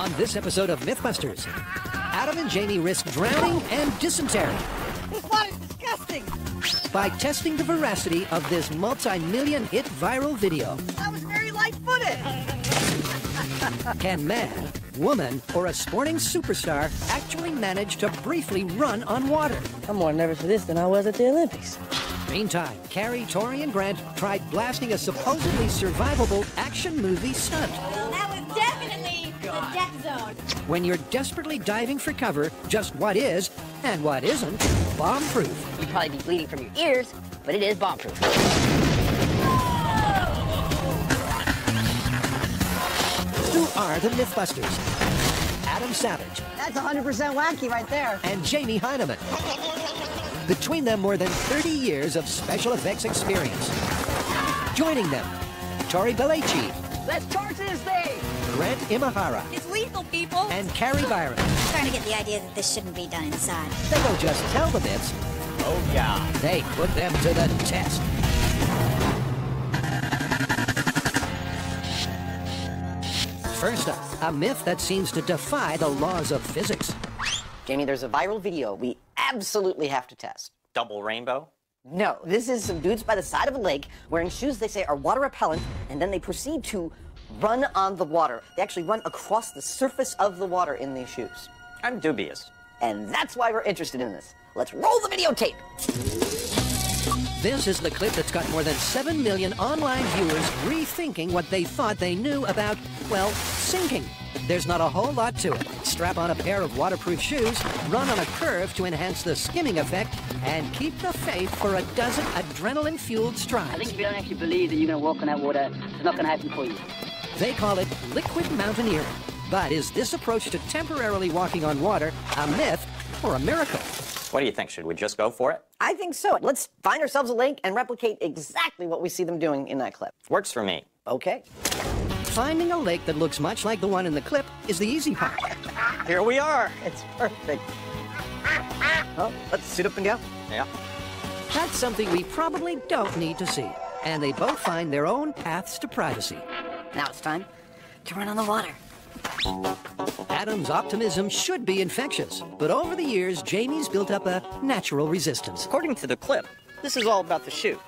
On this episode of MythBusters, Adam and Jamie risk drowning and dysentery. This water is disgusting! By testing the veracity of this multi-million hit viral video. That was very light-footed! Can man, woman, or a sporting superstar actually manage to briefly run on water? I'm more nervous for this than I was at the Olympics. Meantime, Carrie, Tori, and Grant tried blasting a supposedly survivable action movie stunt. That was definitely the death zone. When you're desperately diving for cover, just what is, and what isn't, bomb-proof. You'd probably be bleeding from your ears, but it is bomb-proof. Who are the MythBusters? Adam Savage. That's 100% wacky right there. And Jamie Heineman. Between them, more than 30 years of special effects experience. Joining them, Tori Belleci. Let's torch this thing! Grant Imahara. It's lethal, people. And Carrie Byron. I'm starting to get the idea that this shouldn't be done inside. They don't just tell the myths. Oh, yeah. They put them to the test. First up, a myth that seems to defy the laws of physics. Jamie, there's a viral video we absolutely have to test. Double rainbow? No, this is some dudes by the side of a lake wearing shoes they say are water repellent, and then they proceed to run on the water. They actually run across the surface of the water in these shoes. I'm dubious. And that's why we're interested in this. Let's roll the videotape. This is the clip that's got more than 7 million online viewers rethinking what they thought they knew about, well, sinking. There's not a whole lot to it. Strap on a pair of waterproof shoes, run on a curve to enhance the skimming effect, and keep the faith for a dozen adrenaline-fueled strides. I think if you don't actually believe that you're going to walk on that water, it's not going to happen for you. They call it liquid mountaineering. But is this approach to temporarily walking on water a myth or a miracle? What do you think? Should we just go for it? I think so. Let's find ourselves a lake and replicate exactly what we see them doing in that clip. Works for me. Okay. Finding a lake that looks much like the one in the clip is the easy part. Here we are. It's perfect. Well, let's suit up and go. Yeah. That's something we probably don't need to see. And they both find their own paths to privacy. Now it's time to run on the water. Adam's optimism should be infectious, but over the years, Jamie's built up a natural resistance. According to the clip, this is all about the shoe.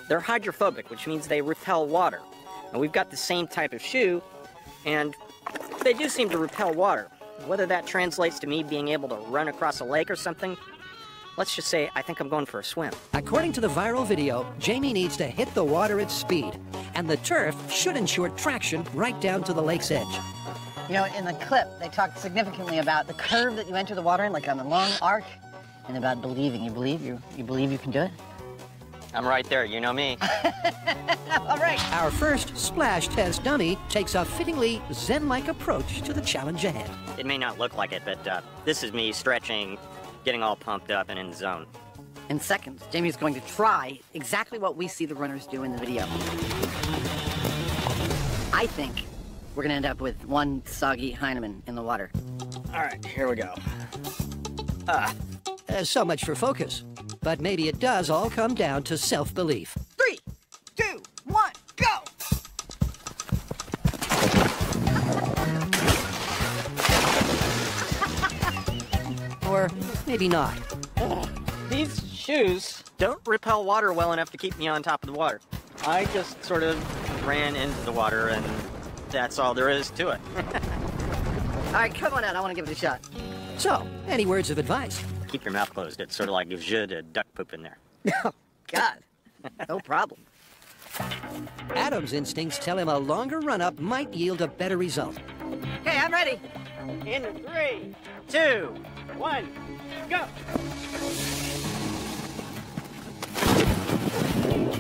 They're hydrophobic, which means they repel water. And we've got the same type of shoe, and they do seem to repel water. Whether that translates to me being able to run across a lake or something, let's just say I think I'm going for a swim. According to the viral video, Jamie needs to hit the water at speed, and the turf should ensure traction right down to the lake's edge. You know, in the clip, they talked significantly about the curve that you enter the water in, like on a long arc, and about believing. You believe you can do it? I'm right there. You know me. All right. Our first splash test dummy takes a fittingly zen-like approach to the challenge ahead. It may not look like it, but this is me stretching, getting all pumped up and in the zone. In seconds, Jamie's going to try exactly what we see the runners do in the video. I think we're going to end up with one soggy Heineman in the water. All right, here we go. So much for focus. But maybe it does all come down to self-belief. 3, 2, 1, go! Or maybe not. These shoes don't repel water well enough to keep me on top of the water. I just sort of ran into the water, and that's all there is to it. All right, come on out. I want to give it a shot. So, any words of advice? Keep your mouth closed. It sort of like gives you the duck poop in there. Oh, God. No problem. Adam's instincts tell him a longer run-up might yield a better result. Okay, I'm ready. In 3, 2, 1, go!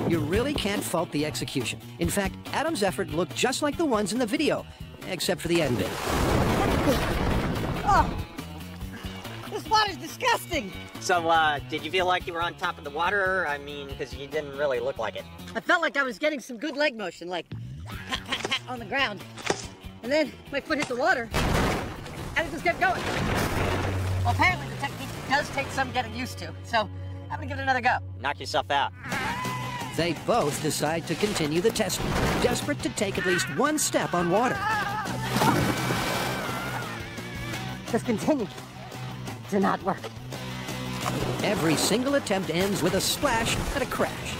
You really can't fault the execution. In fact, Adam's effort looked just like the ones in the video, except for the end bit. Oh, this water's disgusting. So, did you feel like you were on top of the water? I mean, because you didn't really look like it. I felt like I was getting some good leg motion, like pat, pat, pat on the ground. And then my foot hit the water, and it just kept going. Well, apparently the technique does take some getting used to, so I'm gonna give it another go. Knock yourself out. They both decide to continue the test, desperate to take at least one step on water. just continue to not work. Every single attempt ends with a splash and a crash.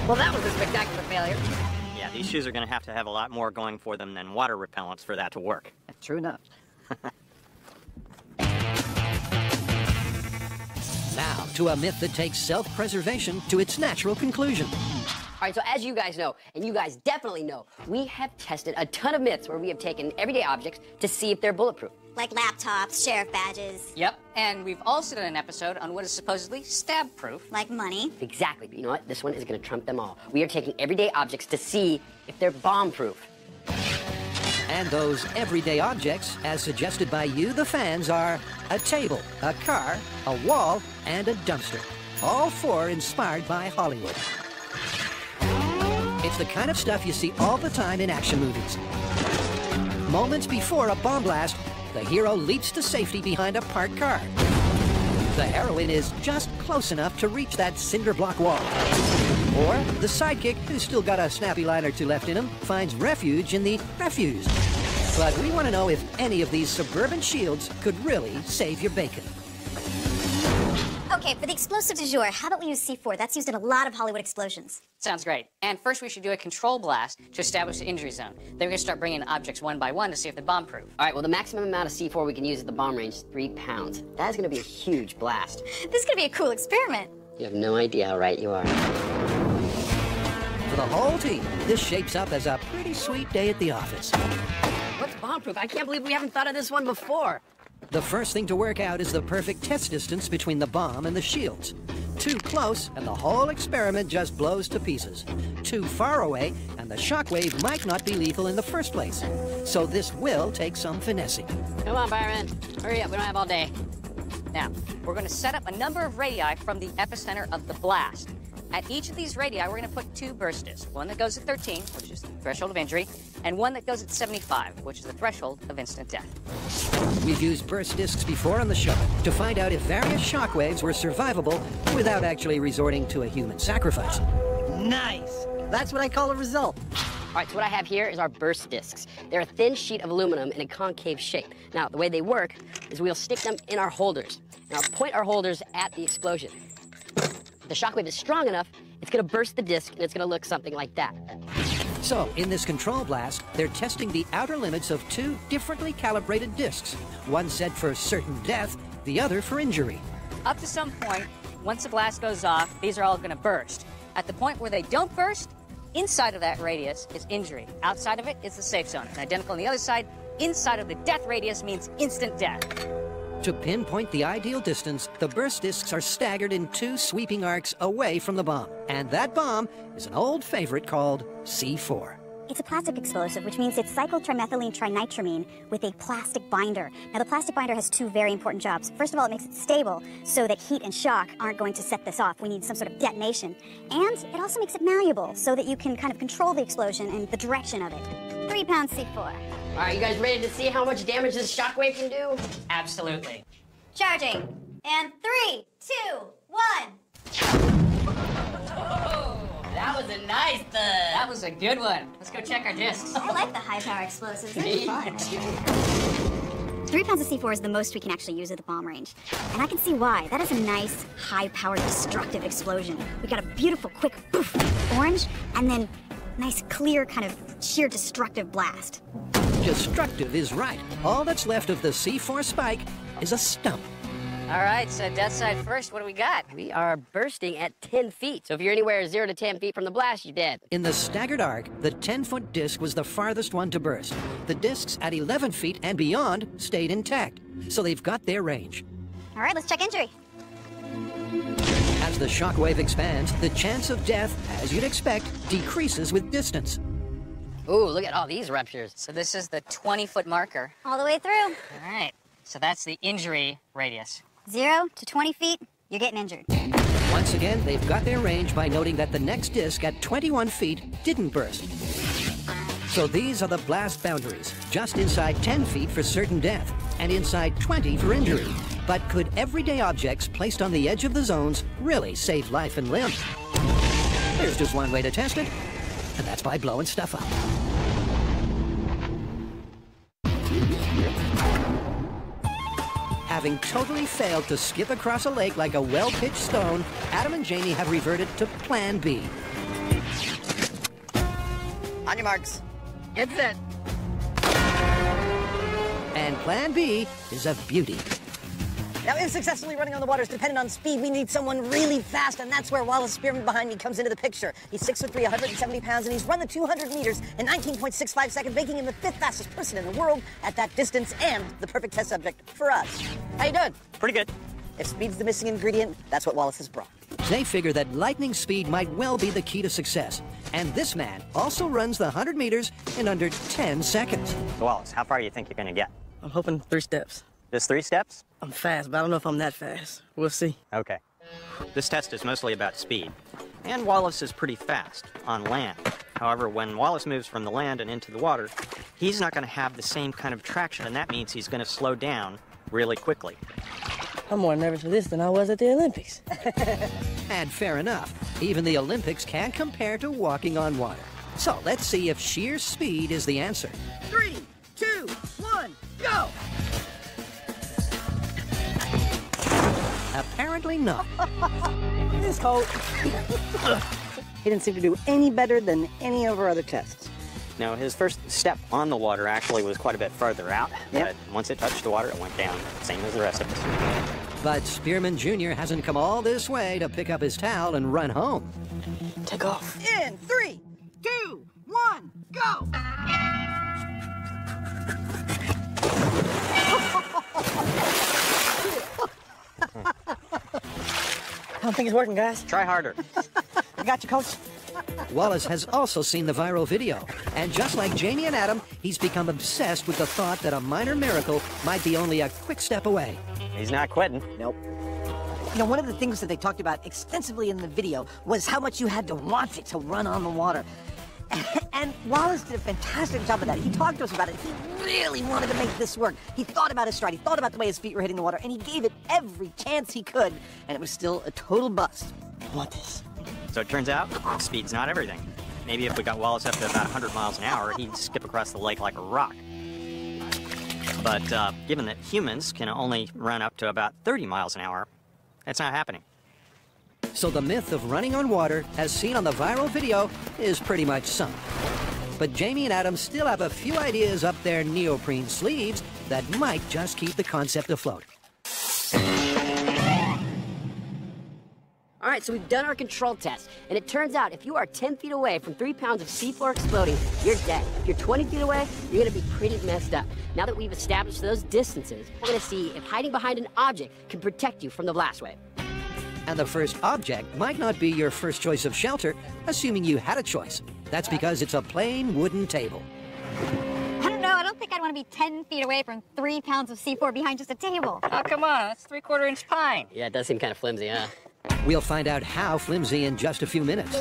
Well, that was a spectacular failure. Yeah, these shoes are going to have a lot more going for them than water repellents for that to work. True enough. Now, to a myth that takes self-preservation to its natural conclusion. All right, so as you guys know, and you guys definitely know, we have tested a ton of myths where we have taken everyday objects to see if they're bulletproof. Like laptops, sheriff badges. Yep, and we've also done an episode on what is supposedly stab-proof. Like money. Exactly, but you know what? This one is going to trump them all. We are taking everyday objects to see if they're bomb-proof. And those everyday objects, as suggested by you, the fans, are a table, a car, a wall, and a dumpster. All four inspired by Hollywood. It's the kind of stuff you see all the time in action movies. Moments before a bomb blast, the hero leaps to safety behind a parked car. The heroine is just close enough to reach that cinder block wall. Or the sidekick, who's still got a snappy line or two left in him, finds refuge in the refuse. But we want to know if any of these suburban shields could really save your bacon. Okay, for the explosive du jour, how about we use C4? That's used in a lot of Hollywood explosions. Sounds great. And first we should do a control blast to establish the injury zone. Then we're going to start bringing in objects one by one to see if they're bomb-proof. All right, well, the maximum amount of C4 we can use at the bomb range is 3 pounds. That is going to be a huge blast. This is going to be a cool experiment. You have no idea how right you are. For the whole team, this shapes up as a pretty sweet day at the office. What's bomb-proof? I can't believe we haven't thought of this one before. The first thing to work out is the perfect test distance between the bomb and the shields. Too close, and the whole experiment just blows to pieces. Too far away, and the shockwave might not be lethal in the first place. So this will take some finessing. Come on, Byron. Hurry up, we don't have all day. Now, we're going to set up a number of radii from the epicenter of the blast. At each of these radii, we're going to put 2 burst discs. One that goes at 13, which is the threshold of injury, and one that goes at 75, which is the threshold of instant death. We've used burst discs before on the show to find out if various shockwaves were survivable without actually resorting to a human sacrifice. Nice. That's what I call a result. All right, so what I have here is our burst discs. They're a thin sheet of aluminum in a concave shape. Now, the way they work is we'll stick them in our holders. Now, point our holders at the explosion. If the shockwave is strong enough, it's going to burst the disc, and it's going to look something like that. So, in this control blast, they're testing the outer limits of 2 differently calibrated discs. One set for certain death, the other for injury. Up to some point, once the blast goes off, these are all going to burst. At the point where they don't burst, inside of that radius is injury. Outside of it is the safe zone. And identical on the other side, inside of the death radius means instant death. To pinpoint the ideal distance, the burst discs are staggered in 2 sweeping arcs away from the bomb. And that bomb is an old favorite called C4. It's a plastic explosive, which means it's cyclotrimethylene trinitramine with a plastic binder. Now, the plastic binder has 2 very important jobs. First of all, it makes it stable so that heat and shock aren't going to set this off. We need some sort of detonation. And it also makes it malleable so that you can kind of control the explosion and the direction of it. 3 pound C4. All right, you guys ready to see how much damage this shockwave can do? Absolutely. Charging. And 3, 2, 1. That was a nice thud. That was a good one. Let's go check our discs. I like the high-power explosives. They're fun. 3 pounds of C4 is the most we can actually use at the bomb range. And I can see why. That is a nice, high-powered, destructive explosion. We got a beautiful, quick, poof, orange, and then nice, clear, kind of sheer destructive blast. Destructive is right. All that's left of the C4 spike is a stump. All right, so death side first, what do we got? We are bursting at 10 feet. So if you're anywhere 0 to 10 feet from the blast, you're dead. In the staggered arc, the 10-foot disc was the farthest one to burst. The discs at 11 feet and beyond stayed intact, so they've got their range. All right, let's check injury. As the shockwave expands, the chance of death, as you'd expect, decreases with distance. Ooh, look at all these ruptures. So this is the 20-foot marker. All the way through. All right, so that's the injury radius. 0 to 20 feet, you're getting injured. Once again, they've got their range by noting that the next disc at 21 feet didn't burst. So these are the blast boundaries, just inside 10 feet for certain death, and inside 20 for injury. But could everyday objects placed on the edge of the zones really save life and limb? There's just one way to test it, and that's by blowing stuff up. Having totally failed to skip across a lake like a well-pitched stone, Adam and Jamie have reverted to Plan B. On your marks. Get set. And Plan B is a beauty. Now, if successfully running on the water is dependent on speed, we need someone really fast, and that's where Wallace Spearman behind me comes into the picture. He's 6'3", 170 pounds, and he's run the 200 meters in 19.65 seconds, making him the 5th fastest person in the world at that distance and the perfect test subject for us. How you doing? Pretty good. If speed's the missing ingredient, that's what Wallace has brought. They figure that lightning speed might well be the key to success. And this man also runs the 100 meters in under 10 seconds. Wallace, how far do you think you're going to get? I'm hoping 3 steps. Just 3 steps? I'm fast, but I don't know if I'm that fast. We'll see. Okay. This test is mostly about speed. And Wallace is pretty fast on land. However, when Wallace moves from the land and into the water, he's not going to have the same kind of traction, and that means he's going to slow down really quickly. I'm more nervous for this than I was at the Olympics. And fair enough, even the Olympics can't compare to walking on water. So let's see if sheer speed is the answer. 3, 2, 1, go! Apparently not. It's cold. He didn't seem to do any better than any of our other tests. Now, his first step on the water actually was quite a bit further out, Yep. but once it touched the water, it went down, same as the rest of us. But Spearman Jr. hasn't come all this way to pick up his towel and run home. Take off. In 3, 2, 1, go! I don't think it's working, guys. Try harder. I got you, Coach. Wallace has also seen the viral video, and just like Jamie and Adam, he's become obsessed with the thought that a minor miracle might be only a quick step away. He's not quitting. Nope. You know, one of the things that they talked about extensively in the video was how much you had to want it to run on the water. And Wallace did a fantastic job of that. He talked to us about it. He really wanted to make this work. He thought about his stride. He thought about the way his feet were hitting the water, and he gave it every chance he could, and it was still a total bust. I want this. So it turns out, speed's not everything. Maybe if we got Wallace up to about 100 miles an hour, he'd skip across the lake like a rock. But given that humans can only run up to about 30 miles an hour, that's not happening. So the myth of running on water, as seen on the viral video, is pretty much sunk. But Jamie and Adam still have a few ideas up their neoprene sleeves that might just keep the concept afloat. All right, so we've done our control test, and it turns out if you are 10 feet away from 3 pounds of seafloor exploding, you're dead. If you're 20 feet away, you're gonna be pretty messed up. Now that we've established those distances, we're gonna see if hiding behind an object can protect you from the blast wave. And the first object might not be your first choice of shelter, assuming you had a choice. That's because it's a plain wooden table. I don't know. I don't think I'd want to be 10 feet away from 3 pounds of C4 behind just a table. Oh, come on, that's 3/4 inch pine. Yeah, it does seem kind of flimsy, huh? We'll find out how flimsy in just a few minutes.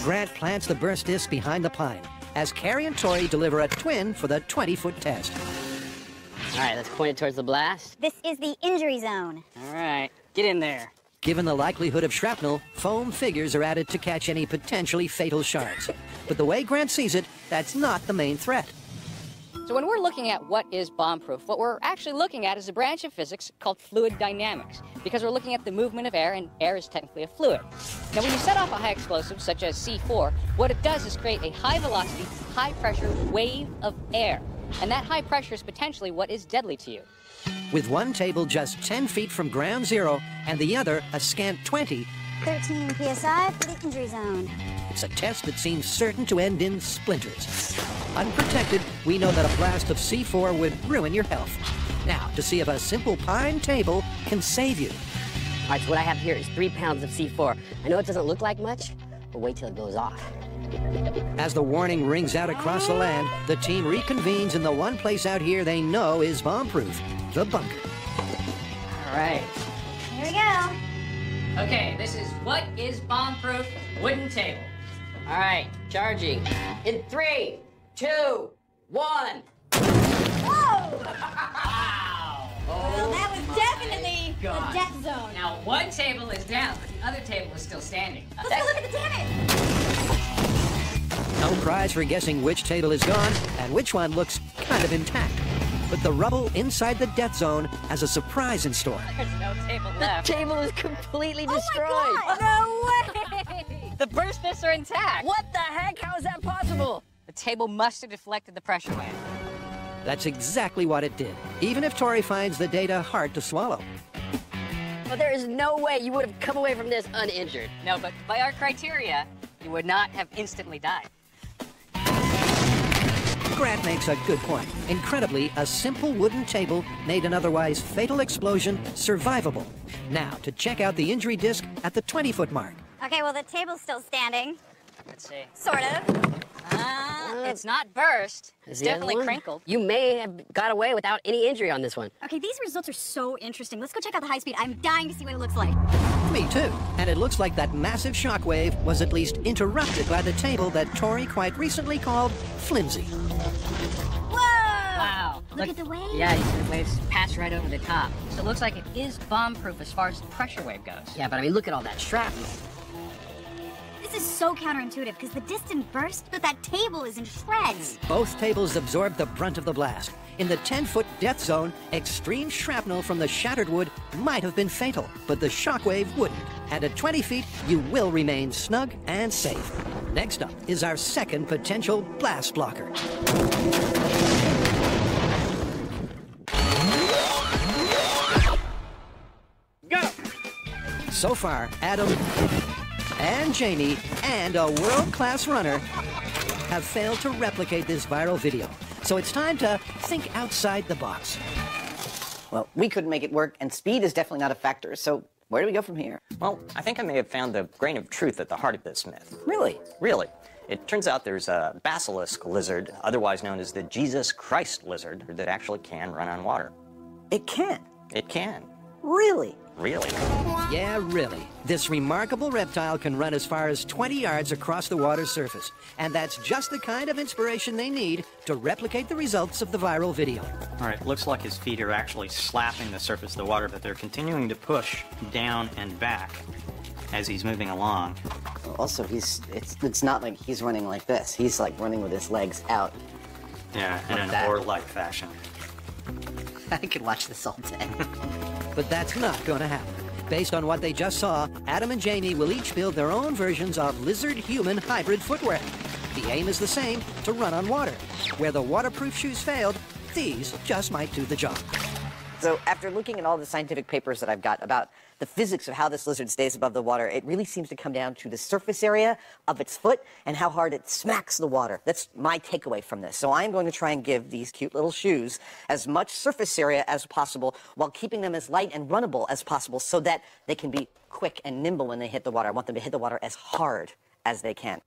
Grant plants the burst disc behind the pine, as Carrie and Tori deliver a twin for the 20-foot test. All right, let's point it towards the blast. This is the injury zone. All right, get in there. Given the likelihood of shrapnel, foam figures are added to catch any potentially fatal shards. But the way Grant sees it, that's not the main threat. So when we're looking at what is bomb-proof, what we're actually looking at is a branch of physics called fluid dynamics, because we're looking at the movement of air, and air is technically a fluid. Now, when you set off a high explosive, such as C4, what it does is create a high-velocity, high-pressure wave of air. And that high pressure is potentially what is deadly to you. With one table just 10 feet from ground zero and the other a scant 20, 13 PSI for the injury zone. it's a test that seems certain to end in splinters. Unprotected, we know that a blast of C4 would ruin your health. Now, to see if a simple pine table can save you. All right, so what I have here is 3 pounds of C4. I know it doesn't look like much, but wait till it goes off. As the warning rings out across the land, the team reconvenes in the one place out here they know is bomb-proof, the bunker. All right. Here we go. Okay, this is what is bomb-proof wooden table. All right, charging. In 3, 2, 1. Whoa! Wow. Well, that was definitely the God. death zone. Now, one table is down, but the other table is still standing. Let's go look at the damage. No prize for guessing which table is gone and which one looks kind of intact. But the rubble inside the death zone has a surprise in store. There's no table The left. table is completely destroyed. Oh my God. No way! The burst discs are intact. What the heck? How is that possible? The table must have deflected the pressure wave. That's exactly what it did, even if Tori finds the data hard to swallow. But there is no way you would have come away from this uninjured. No, but by our criteria, you would not have instantly died. Grant makes a good point. Incredibly, a simple wooden table made an otherwise fatal explosion survivable. Now, to check out the injury disc at the 20-foot mark. Okay, well, the table's still standing. Let's see. Sort of. It's not burst. It's The other definitely one? crinkled. You may have got away without any injury on this one. Okay, these results are so interesting. Let's go check out the high speed. I'm dying to see what it looks like. Me too. And it looks like that massive shockwave was at least interrupted by the table that Tori quite recently called flimsy. Whoa! Wow. Look at the wave. Yeah, you see the waves pass right over the top. So it looks like it is bomb-proof as far as the pressure wave goes. Yeah, but I mean, look at all that shrapnel. This is so counterintuitive because the disc didn't burst, but that table is in shreds. Both tables absorbed the brunt of the blast. In the 10-foot death zone, extreme shrapnel from the shattered wood might have been fatal, but the shockwave wouldn't. And at 20 feet, you will remain snug and safe. Next up is our second potential blast blocker. Go! So far, Adam and Jamie and a world-class runner have failed to replicate this viral video. So it's time to think outside the box. Well, we couldn't make it work, and speed is definitely not a factor. So where do we go from here? Well, I think I may have found the grain of truth at the heart of this myth. Really? Really. It turns out there's a basilisk lizard, otherwise known as the Jesus Christ lizard, that actually can run on water. It can. It can. Really? Really. Yeah, really. This remarkable reptile can run as far as 20 yards across the water's surface. And that's just the kind of inspiration they need to replicate the results of the viral video. All right, looks like his feet are actually slapping the surface of the water, but they're continuing to push down and back as he's moving along. Also, it's not like he's running like this. He's like running with his legs out. Yeah, in Like an that. oar-like fashion. I could watch this all day. But that's not going to happen. Based on what they just saw, Adam and Jamie will each build their own versions of lizard-human hybrid footwear. The aim is the same, to run on water. Where the waterproof shoes failed, these just might do the job. So after looking at all the scientific papers that I've got about the physics of how this lizard stays above the water, it really seems to come down to the surface area of its foot and how hard it smacks the water. That's my takeaway from this. So I'm going to try and give these cute little shoes as much surface area as possible while keeping them as light and runnable as possible so that they can be quick and nimble when they hit the water. I want them to hit the water as hard as they can.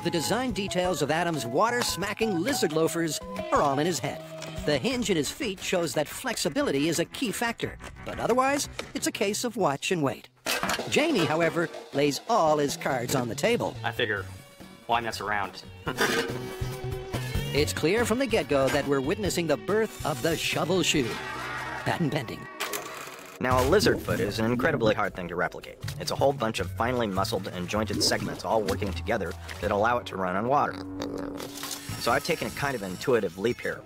The design details of Adam's water-smacking lizard loafers are all in his head. The hinge in his feet shows that flexibility is a key factor, but otherwise, it's a case of watch and wait. Jamie, however, lays all his cards on the table. I figure, why mess around? It's clear from the get-go that we're witnessing the birth of the shovel shoe. Patent pending. Now, a lizard foot is an incredibly hard thing to replicate. It's a whole bunch of finely muscled and jointed segments all working together that allow it to run on water. So I've taken a kind of intuitive leap here.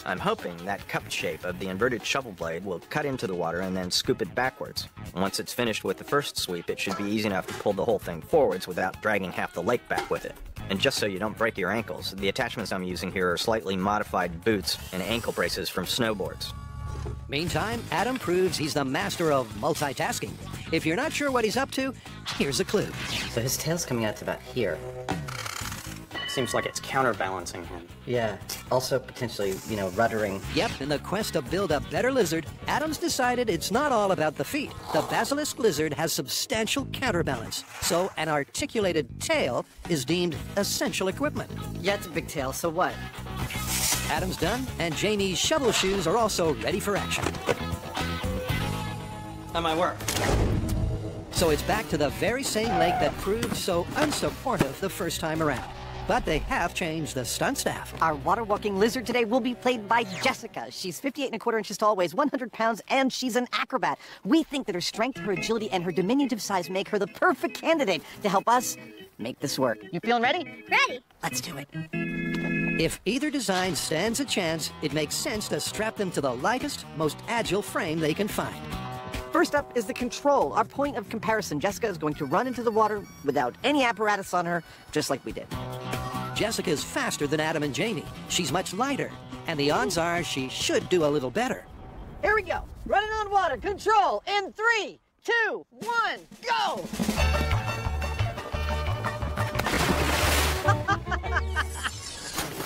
I'm hoping that cup shape of the inverted shovel blade will cut into the water and then scoop it backwards. Once it's finished with the first sweep, it should be easy enough to pull the whole thing forwards without dragging half the lake back with it. And just so you don't break your ankles, the attachments I'm using here are slightly modified boots and ankle braces from snowboards. Meantime, Adam proves he's the master of multitasking. If you're not sure what he's up to, here's a clue. So his tail's coming out to about here. Seems like it's counterbalancing him. Yeah. Also potentially, ruddering. Yep, in the quest to build a better lizard, Adam's decided it's not all about the feet. The basilisk lizard has substantial counterbalance, so an articulated tail is deemed essential equipment. Yeah, it's a big tail, so what? Adam's done, and Jamie's shovel shoes are also ready for action. That might work. So it's back to the very same lake that proved so unsupportive the first time around. But they have changed the stunt staff. Our water walking lizard today will be played by Jessica. She's 58¼ inches tall, weighs 100 pounds, and she's an acrobat. We think that her strength, her agility, and her diminutive size make her the perfect candidate to help us make this work. You feeling ready? Ready? Let's do it. If either design stands a chance, it makes sense to strap them to the lightest, most agile frame they can find. First up is the control, our point of comparison. Jessica is going to run into the water without any apparatus on her, just like we did. Jessica's faster than Adam and Jamie. She's much lighter, and the odds are she should do a little better. Here we go. Running on water. Control in 3, 2, 1, go!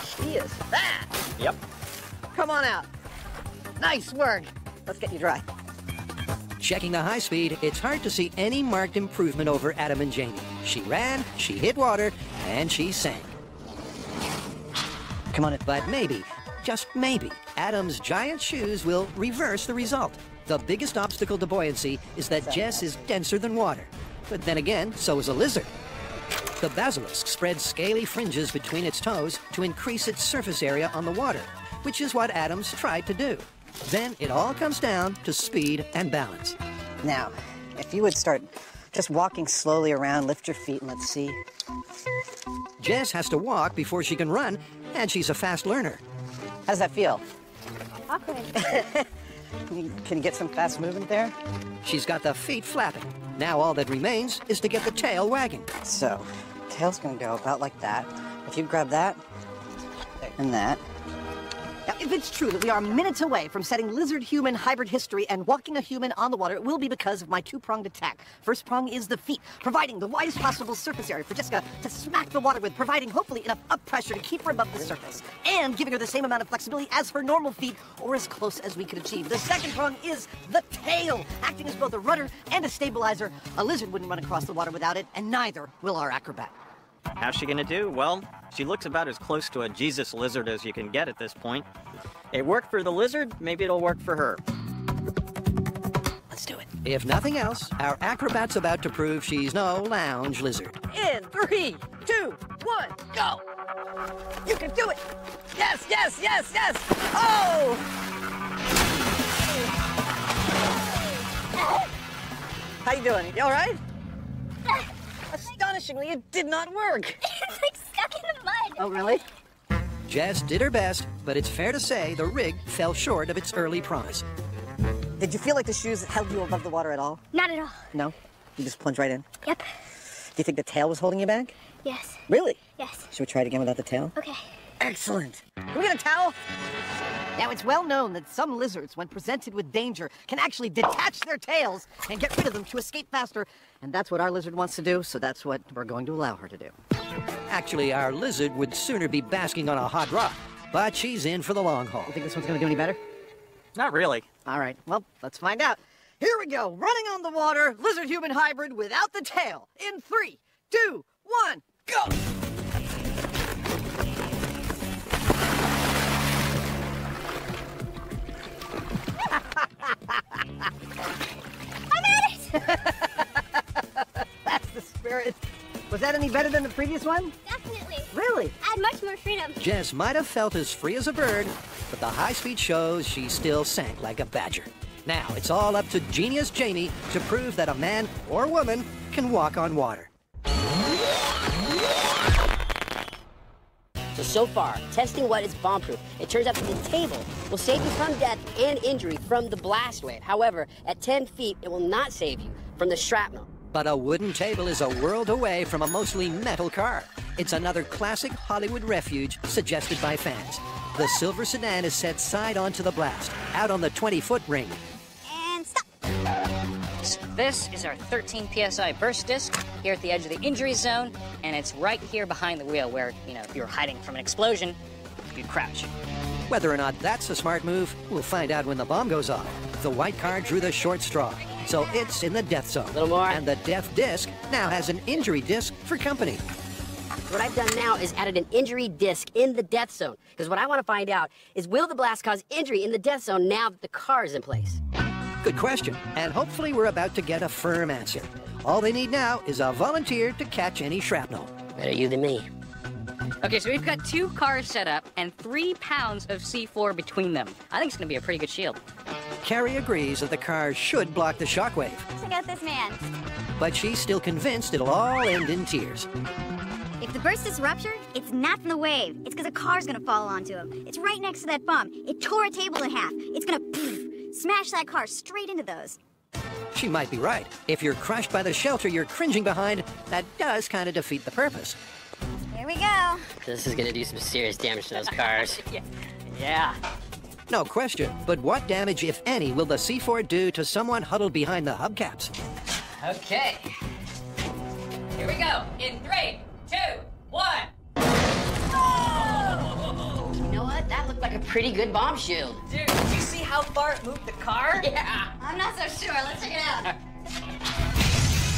She is fast. Yep. Come on out. Nice work. Let's get you dry. Checking the high speed, it's hard to see any marked improvement over Adam and Jamie. She ran, she hit water, and she sank. Come on in. But maybe, just maybe, Adam's giant shoes will reverse the result. The biggest obstacle to buoyancy is that Jess is denser than water. But then again, so is a lizard. The basilisk spreads scaly fringes between its toes to increase its surface area on the water, which is what Adam's tried to do. Then it all comes down to speed and balance. Now, if you would start just walking slowly around, lift your feet and let's see. Jess has to walk before she can run, and she's a fast learner. How does that feel? Awkward. Can you get some fast movement there? She's got the feet flapping. Now all that remains is to get the tail wagging. So, tail's gonna go about like that. If you grab that, and that. Now, if it's true that we are minutes away from setting lizard-human hybrid history and walking a human on the water, it will be because of my two-pronged attack. First prong is the feet, providing the widest possible surface area for Jessica to smack the water with, providing hopefully enough up pressure to keep her above the surface, and giving her the same amount of flexibility as her normal feet, or as close as we could achieve. The second prong is the tail, acting as both a rudder and a stabilizer. A lizard wouldn't run across the water without it, and neither will our acrobat. How's she gonna do? Well, she looks about as close to a Jesus lizard as you can get at this point. It worked for the lizard, maybe it'll work for her. Let's do it. If nothing else, our acrobat's about to prove she's no lounge lizard. In 3, 2, 1, go! You can do it! Yes, yes, yes, yes! Oh! How you doing? You all right? Astonishingly, it did not work. It's like stuck in the mud. Oh, really? Jess did her best, but it's fair to say the rig fell short of its early promise. Did you feel like the shoes held you above the water at all? Not at all. No? You just plunged right in? Yep. Do you think the tail was holding you back? Yes. Really? Yes. Should we try it again without the tail? Okay. Excellent. Can we get a towel? Now, it's well known that some lizards, when presented with danger, can actually detach their tails and get rid of them to escape faster. And that's what our lizard wants to do, so that's what we're going to allow her to do. Actually, our lizard would sooner be basking on a hot rock, but she's in for the long haul. You think this one's going to do any better? Not really. All right, well, let's find out. Here we go, running on the water, lizard-human hybrid without the tail. In 3, 2, 1, go! I made it! That's the spirit. Was that any better than the previous one? Definitely. Really? I had much more freedom. Jess might have felt as free as a bird, but the high speed shows she still sank like a badger. Now it's all up to Genius Jamie to prove that a man or woman can walk on water. So far, testing what is bomb-proof, it turns out that the table will save you from death and injury from the blast wave. However, at 10 feet, it will not save you from the shrapnel. But a wooden table is a world away from a mostly metal car. It's another classic Hollywood refuge suggested by fans. The silver sedan is set side on to the blast, out on the 20-foot ring. And stop. So this is our 13 PSI burst disc here at the edge of the injury zone, and it's right here behind the wheel where, if you were hiding from an explosion, you'd crouch. Whether or not that's a smart move, we'll find out when the bomb goes off. The white car drew the short straw, so it's in the death zone. A little more. And the death disc now has an injury disc for company. What I've done now is added an injury disc in the death zone, because what I want to find out is, will the blast cause injury in the death zone now that the car is in place? Good question, and hopefully we're about to get a firm answer. All they need now is a volunteer to catch any shrapnel. Better you than me. Okay, so we've got 2 cars set up and 3 pounds of C4 between them. I think it's going to be a pretty good shield. Carrie agrees that the cars should block the shockwave, Check out this man. but she's still convinced it'll all end in tears. If the burst is ruptured, it's not from the wave. It's because a car's gonna fall onto him. It's right next to that bump. It tore a table in half. It's gonna poof, smash that car straight into those. She might be right. If you're crushed by the shelter you're cringing behind, that does kind of defeat the purpose. Here we go. This is gonna do some serious damage to those cars. Yeah. No question, but what damage, if any, will the C4 do to someone huddled behind the hubcaps? Okay. Here we go. In 3, 2, 1. You know what? That looked like a pretty good bomb shield. Dude, did you see how far it moved the car? Yeah. I'm not so sure. Let's check it out.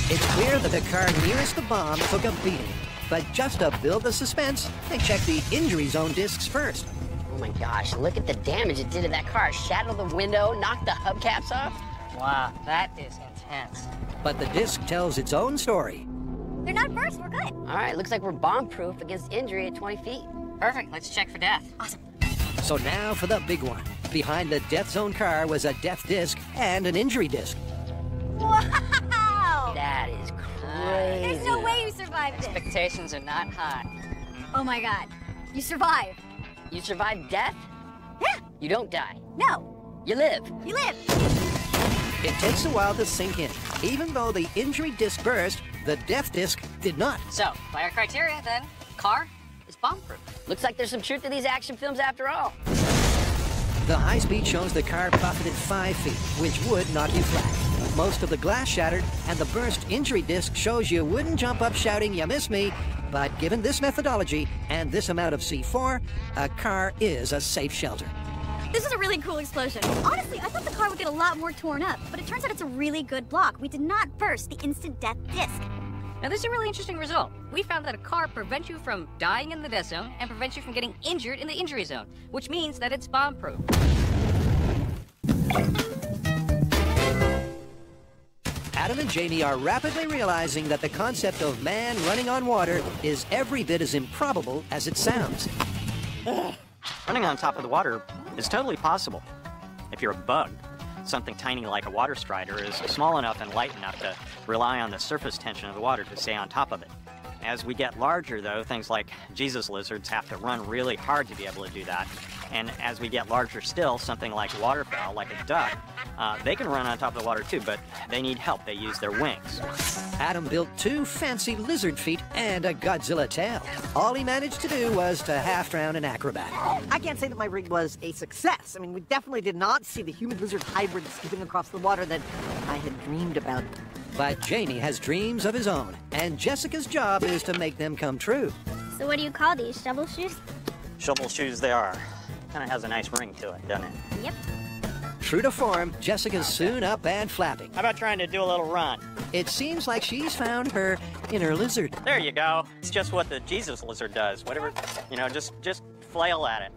It's clear that the car nearest the bomb took a beating. But just to build the suspense, they checked the injury zone discs first. Oh my gosh, look at the damage it did to that car. Shattered the window, knocked the hubcaps off. Wow, that is intense. But the disc tells its own story. They're not burst. We're good. All right, looks like we're bomb-proof against injury at 20 feet. Perfect. Let's check for death. Awesome. So now for the big one. Behind the death zone car was a death disc and an injury disc. Wow! That is crazy. There's no way you survived this. Expectations are not high. Oh my God. You survived. You survived death? Yeah. You don't die. No. You live. You live. It takes a while to sink in. Even though the injury disc burst, the death disc did not. So, by our criteria, then, car is bomb-proof. Looks like there's some truth to these action films after all. The high speed shows the car buffeted 5 feet, which would knock you flat. Most of the glass shattered, and the burst injury disc shows you wouldn't jump up shouting, "You miss me." But given this methodology and this amount of C4, a car is a safe shelter. This is a really cool explosion. Honestly, I thought the car would get a lot more torn up, but it turns out it's a really good block. We did not burst the instant death disc. Now, this is a really interesting result. We found that a car prevents you from dying in the death zone and prevents you from getting injured in the injury zone, which means that it's bomb-proof. Adam and Jamie are rapidly realizing that the concept of man running on water is every bit as improbable as it sounds. Running on top of the water is totally possible. If you're a bug, something tiny like a water strider is small enough and light enough to rely on the surface tension of the water to stay on top of it. As we get larger, though, things like Jesus lizards have to run really hard to be able to do that. And as we get larger still, something like waterfowl, like a duck, they can run on top of the water too, but they need help. They use their wings. Adam built 2 fancy lizard feet and a Godzilla tail. All he managed to do was to half-drown an acrobat. I can't say that my rig was a success. I mean, we definitely did not see the human-lizard hybrid skipping across the water that I had dreamed about. But Jamie has dreams of his own, and Jessica's job is to make them come true. So what do you call these, shovel shoes? Shovel shoes they are. Kind of has a nice ring to it, doesn't it? Yep. True to form, Jessica's soon up and flapping. How about trying to do a little run? It seems like she's found her inner lizard. There you go. It's just what the Jesus lizard does. Whatever, you know, just flail at it.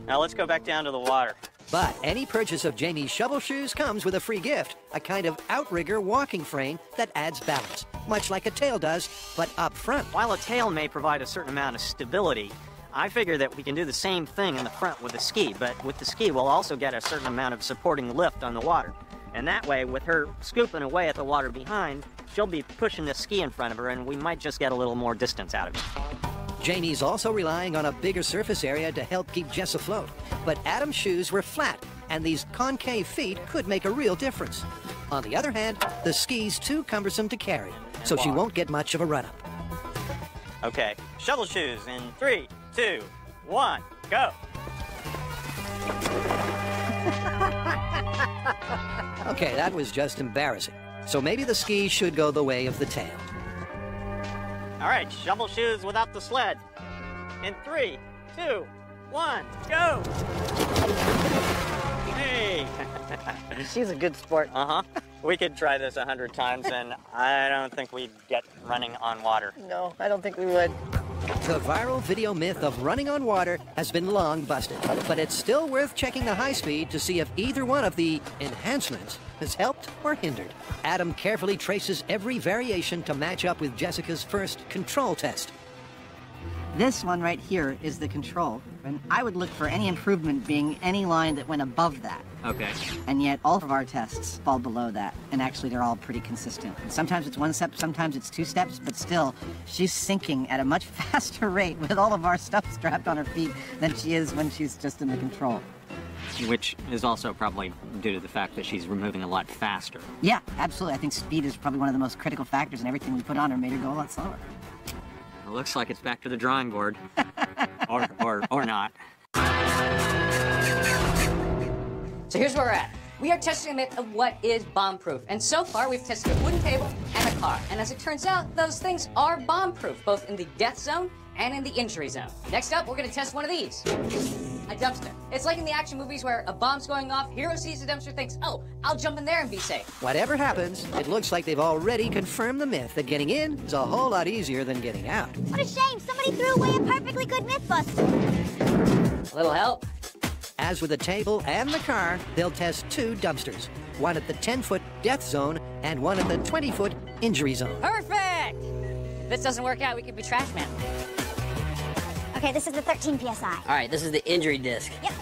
Now let's go back down to the water. But any purchase of Jamie's shovel shoes comes with a free gift, a kind of outrigger walking frame that adds balance, much like a tail does, but up front. While a tail may provide a certain amount of stability, I figure that we can do the same thing in the front with the ski, but with the ski we'll also get a certain amount of supporting lift on the water. And that way, with her scooping away at the water behind, she'll be pushing the ski in front of her, and we might just get a little more distance out of it. Jamie's also relying on a bigger surface area to help keep Jess afloat. But Adam's shoes were flat, and these concave feet could make a real difference. On the other hand, the ski's too cumbersome to carry, so she won't get much of a run-up. Okay, shovel shoes in 3, 2, 1, go! Okay, that was just embarrassing. So maybe the ski should go the way of the tail. All right, shovel shoes without the sled. In 3, 2, 1, go! Hey! She's a good sport. Uh-huh. We could try this 100 times, and I don't think we'd get running on water. No, I don't think we would. The viral video myth of running on water has been long busted, but it's still worth checking the high speed to see if either one of the enhancements has helped or hindered. Adam carefully traces every variation to match up with Jessica's first control test. This one right here is the control. And I would look for any improvement being any line that went above that. Okay. And yet all of our tests fall below that. And actually they're all pretty consistent. And sometimes it's 1 step, sometimes it's 2 steps, but still, she's sinking at a much faster rate with all of our stuff strapped on her feet than she is when she's just in the control. Which is also probably due to the fact that she's removing a lot faster. Yeah, absolutely. I think speed is probably one of the most critical factors, and everything we put on her made her go a lot slower. It looks like it's back to the drawing board. or not. So here's where we're at. We are testing a myth of what is bomb-proof. And so far, we've tested a wooden table and a car. And as it turns out, those things are bomb-proof, both in the death zone and in the injury zone. Next up, we're gonna test one of these. A dumpster. It's like in the action movies where a bomb's going off, hero sees the dumpster, thinks, oh, I'll jump in there and be safe. Whatever happens, it looks like they've already confirmed the myth that getting in is a whole lot easier than getting out. What a shame. Somebody threw away a perfectly good MythBuster. A little help. As with the table and the car, they'll test 2 dumpsters. One at the 10-foot death zone and one at the 20-foot injury zone. Perfect! If this doesn't work out, we could be trash man. Okay, this is the 13 PSI. All right, this is the injury disc. Yep.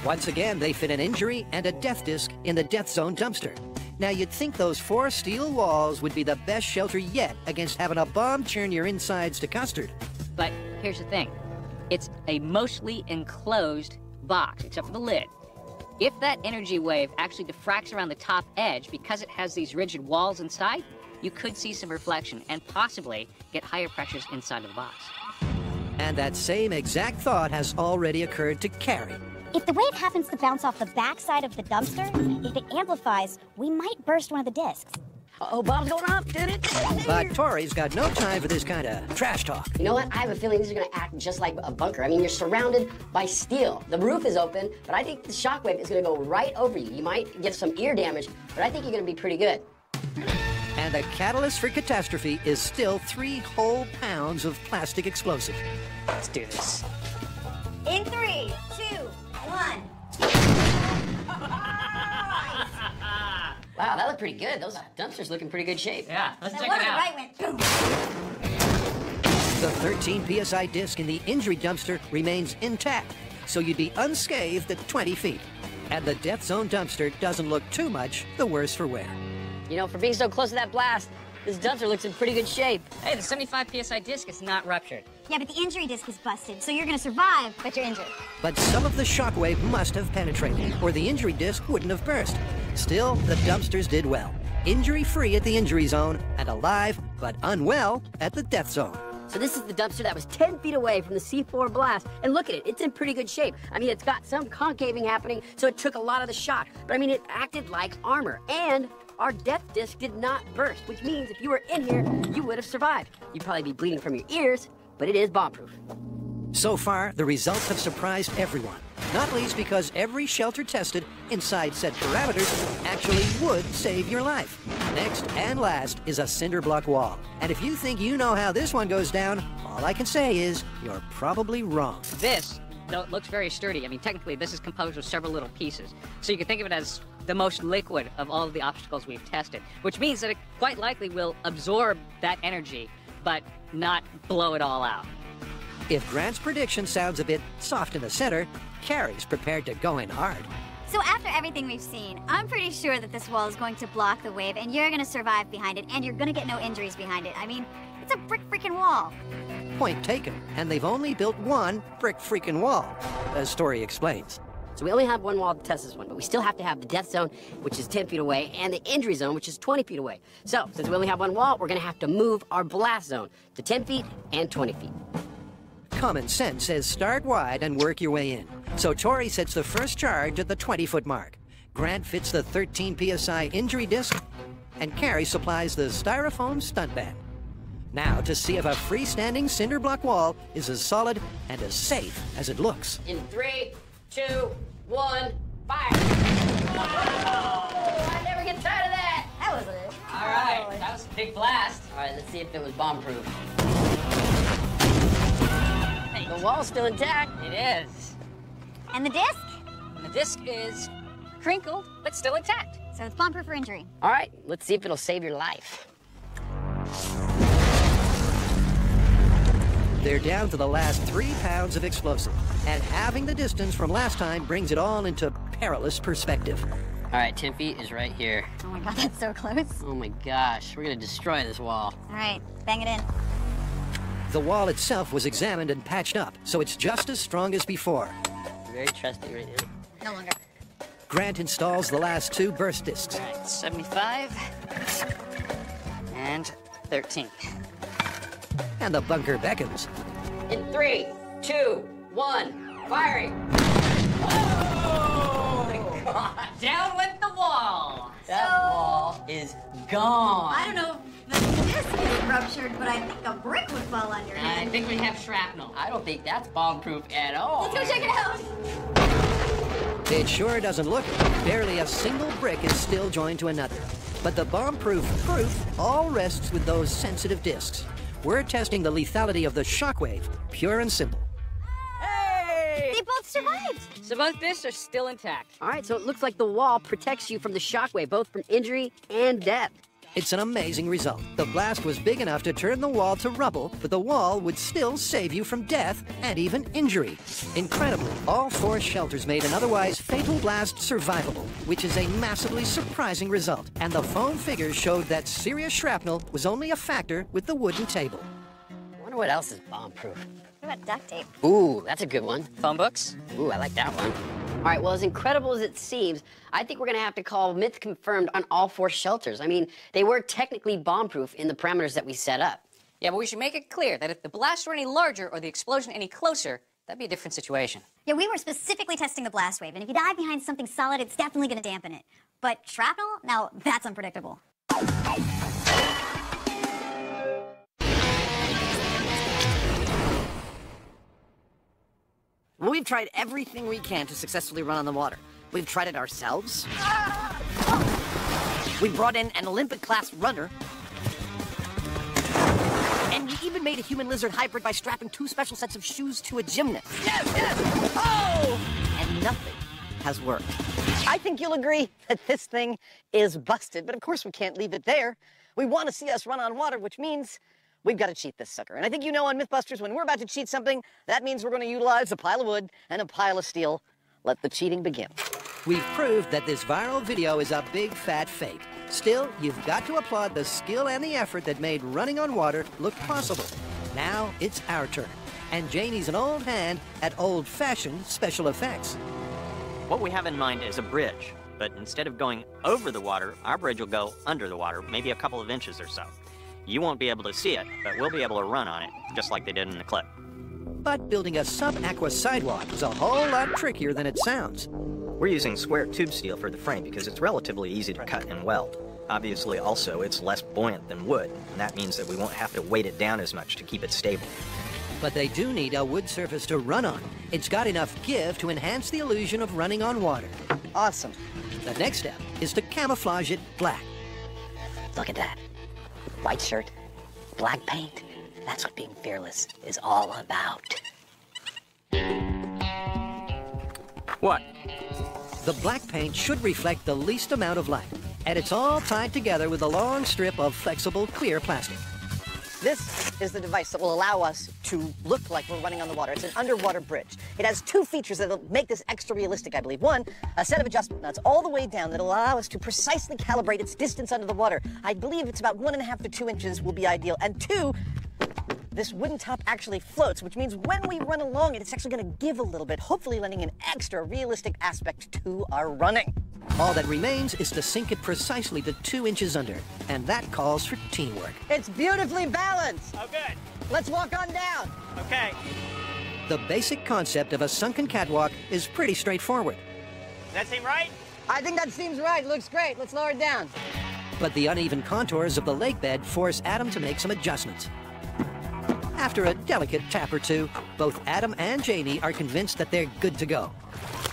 Once again, they fit an injury and a death disc in the death zone dumpster. Now, you'd think those 4 steel walls would be the best shelter yet against having a bomb churn your insides to custard. But here's the thing. It's a mostly enclosed box, except for the lid. If that energy wave actually diffracts around the top edge, because it has these rigid walls inside, you could see some reflection and possibly get higher pressures inside of the box. And that same exact thought has already occurred to Carrie. If the wave happens to bounce off the backside of the dumpster, if it amplifies, we might burst one of the discs. Uh-oh, bomb's going up, did it? But Tori's got no time for this kind of trash talk. You know what? I have a feeling these are going to act just like a bunker. I mean, you're surrounded by steel. The roof is open, but I think the shockwave is going to go right over you. You might get some ear damage, but I think you're going to be pretty good. And the catalyst for catastrophe is still 3 whole pounds of plastic explosive. Let's do this. In 3, 2, 1. Wow, that looked pretty good. Those dumpsters look in pretty good shape. Yeah, let's The check one it on the out. right went boom. The 13 PSI disc in the injury dumpster remains intact, so you'd be unscathed at 20 feet. And the death zone dumpster doesn't look too much the worse for wear. You know, for being so close to that blast, this dumpster looks in pretty good shape. Hey, the 75 PSI disc is not ruptured. Yeah, but the injury disc is busted, so you're gonna survive, but you're injured. But some of the shockwave must have penetrated, or the injury disc wouldn't have burst. Still, the dumpsters did well. Injury-free at the injury zone, and alive but unwell at the death zone. So this is the dumpster that was 10 feet away from the C4 blast. And look at it, it's in pretty good shape. I mean, it's got some concaving happening, so it took a lot of the shock. But I mean, it acted like armor. And our death disc did not burst, which means if you were in here, you would have survived. You'd probably be bleeding from your ears, but it is bomb-proof. So far, the results have surprised everyone, not least because every shelter tested inside said parameters actually would save your life. Next and last is a cinder block wall. And if you think you know how this one goes down, all I can say is you're probably wrong. This, though it looks very sturdy, I mean, technically this is composed of several little pieces. So you can think of it as the most liquid of all of the obstacles we've tested, which means that it quite likely will absorb that energy, but not blow it all out. If Grant's prediction sounds a bit soft in the center, Carrie's prepared to go in hard. So after everything we've seen, I'm pretty sure that this wall is going to block the wave, and you're gonna survive behind it, and you're gonna get no injuries behind it. I mean, it's a brick freaking wall. Point taken, and they've only built one brick freaking wall, as Story explains. So we only have one wall to test this one, but we still have to have the death zone, which is 10 feet away, and the injury zone, which is 20 feet away. So since we only have one wall, we're gonna have to move our blast zone to 10 feet and 20 feet. Common sense says start wide and work your way in. So Tori sets the first charge at the 20-foot mark. Grant fits the 13 PSI injury disc, and Carrie supplies the styrofoam stunt band. Now to see if a freestanding cinder block wall is as solid and as safe as it looks. In 3, 2, 1, fire! Oh, I never get tired of that! That was it. All right, that was a big blast. All right, let's see if it was bomb-proof. The wall's still intact. It is. And the disc? And the disc is crinkled, but still intact. So it's bomb-proof for injury. All right, let's see if it'll save your life. They're down to the last 3 pounds of explosive, and halving the distance from last time brings it all into perilous perspective. All right, 10 feet is right here. Oh my God, that's so close. Oh my gosh, we're gonna destroy this wall. All right, bang it in. The wall itself was examined and patched up, so it's just as strong as before. Very trusting right now. No longer. Grant installs the last 2 burst discs. All right, 75 and 13. And the bunker beckons. In 3, 2, 1, firing! Oh my God! Down went the wall. That wall is gone. I don't know if the disc is ruptured, but I think a brick would fall under it. I think we have shrapnel. I don't think that's bomb-proof at all. Let's go check it out. It sure doesn't look it. Barely a single brick is still joined to another. But the bomb-proof proof all rests with those sensitive discs. We're testing the lethality of the shockwave, pure and simple. They both survived. So both discs are still intact. All right, so it looks like the wall protects you from the shockwave, both from injury and death. It's an amazing result. The blast was big enough to turn the wall to rubble, but the wall would still save you from death and even injury. Incredibly, all 4 shelters made an otherwise fatal blast survivable, which is a massively surprising result. And the foam figures showed that serious shrapnel was only a factor with the wooden table. I wonder what else is bomb-proof. What about duct tape? Ooh, that's a good one. Phone books? Ooh, I like that one. All right, well, as incredible as it seems, I think we're gonna have to call myth confirmed on all 4 shelters. I mean, they were technically bomb-proof in the parameters that we set up. Yeah, but we should make it clear that if the blast were any larger or the explosion any closer, that'd be a different situation. Yeah, we were specifically testing the blast wave, and if you dive behind something solid, it's definitely going to dampen it. But shrapnel? Now, that's unpredictable. We've tried everything we can to successfully run on the water. We've tried it ourselves. We brought in an Olympic-class runner. And we even made a human-lizard hybrid by strapping 2 special sets of shoes to a gymnast. Yes, yes! Oh! And nothing has worked. I think you'll agree that this thing is busted, but of course we can't leave it there. We want to see us run on water, which means we've got to cheat this sucker. And I think you know on MythBusters, when we're about to cheat something, that means we're going to utilize a pile of wood and a pile of steel. Let the cheating begin. We've proved that this viral video is a big fat fake. Still, you've got to applaud the skill and the effort that made running on water look possible. Now it's our turn. And Janie's an old hand at old-fashioned special effects. What we have in mind is a bridge, but instead of going over the water, our bridge will go under the water, maybe a couple of inches or so. You won't be able to see it, but we'll be able to run on it, just like they did in the clip. But building a sub-aqua sidewalk is a whole lot trickier than it sounds. We're using square tube steel for the frame because it's relatively easy to cut and weld. Obviously, also, it's less buoyant than wood, and that means that we won't have to weight it down as much to keep it stable. But they do need a wood surface to run on. It's got enough give to enhance the illusion of running on water. Awesome. The next step is to camouflage it black. Look at that. White shirt, black paint. That's what being fearless is all about. What? The black paint should reflect the least amount of light, and it's all tied together with a long strip of flexible, clear plastic. This is the device that will allow us to look like we're running on the water. It's an underwater bridge. It has 2 features that'll make this extra realistic, I believe. One, a set of adjustment nuts all the way down that'll allow us to precisely calibrate its distance under the water. I believe it's about 1.5 to 2 inches will be ideal. And 2, this wooden top actually floats, which means when we run along it, it's actually going to give a little bit, hopefully lending an extra realistic aspect to our running. All that remains is to sink it precisely to 2 inches under, and that calls for teamwork. It's beautifully balanced. Oh, good. Let's walk on down. Okay. The basic concept of a sunken catwalk is pretty straightforward. Does that seem right? I think that seems right. Looks great. Let's lower it down. But the uneven contours of the lake bed force Adam to make some adjustments. After a delicate tap or two, both Adam and Janie are convinced that they're good to go.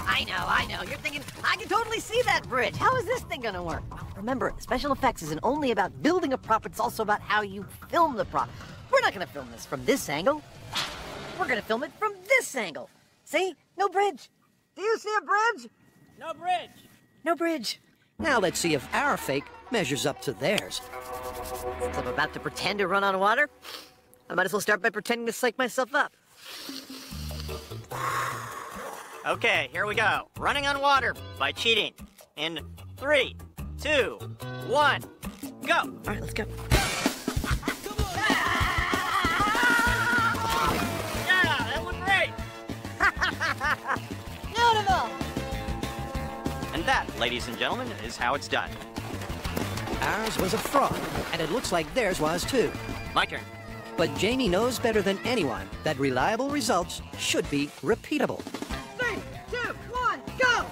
I know. You're thinking, I can totally see that bridge. How is this thing gonna work? Remember, special effects isn't only about building a prop, it's also about how you film the prop. We're not gonna film this from this angle. We're gonna film it from this angle. See? No bridge. Do you see a bridge? No bridge. No bridge. Now let's see if our fake measures up to theirs. Since I'm about to pretend to run on water, I might as well start by pretending to psych myself up. Okay, here we go. Running on water by cheating. In 3, 2, 1, go! All right, let's go. Yeah, that was great! Beautiful! And that, ladies and gentlemen, is how it's done. Ours was a fraud, and it looks like theirs was too. My turn. But Jamie knows better than anyone that reliable results should be repeatable. 3, 2, 1, go!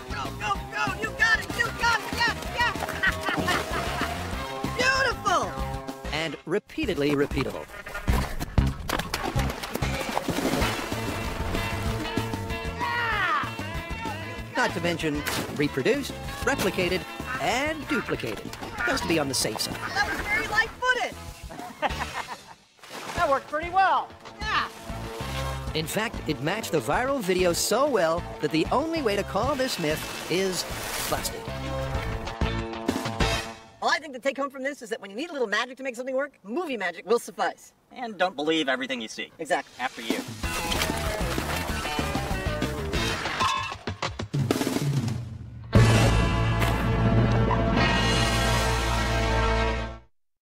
Go, go, go! You got it! You got it! Yes, yes! Beautiful! And repeatedly repeatable. Not to mention reproduced, replicated, and duplicated. Just to be on the safe side. That was very light-footed! That worked pretty well. Yeah! In fact, it matched the viral video so well that the only way to call this myth is busted. All I think to take home from this is that when you need a little magic to make something work, movie magic will suffice. And don't believe everything you see. Exactly. After you.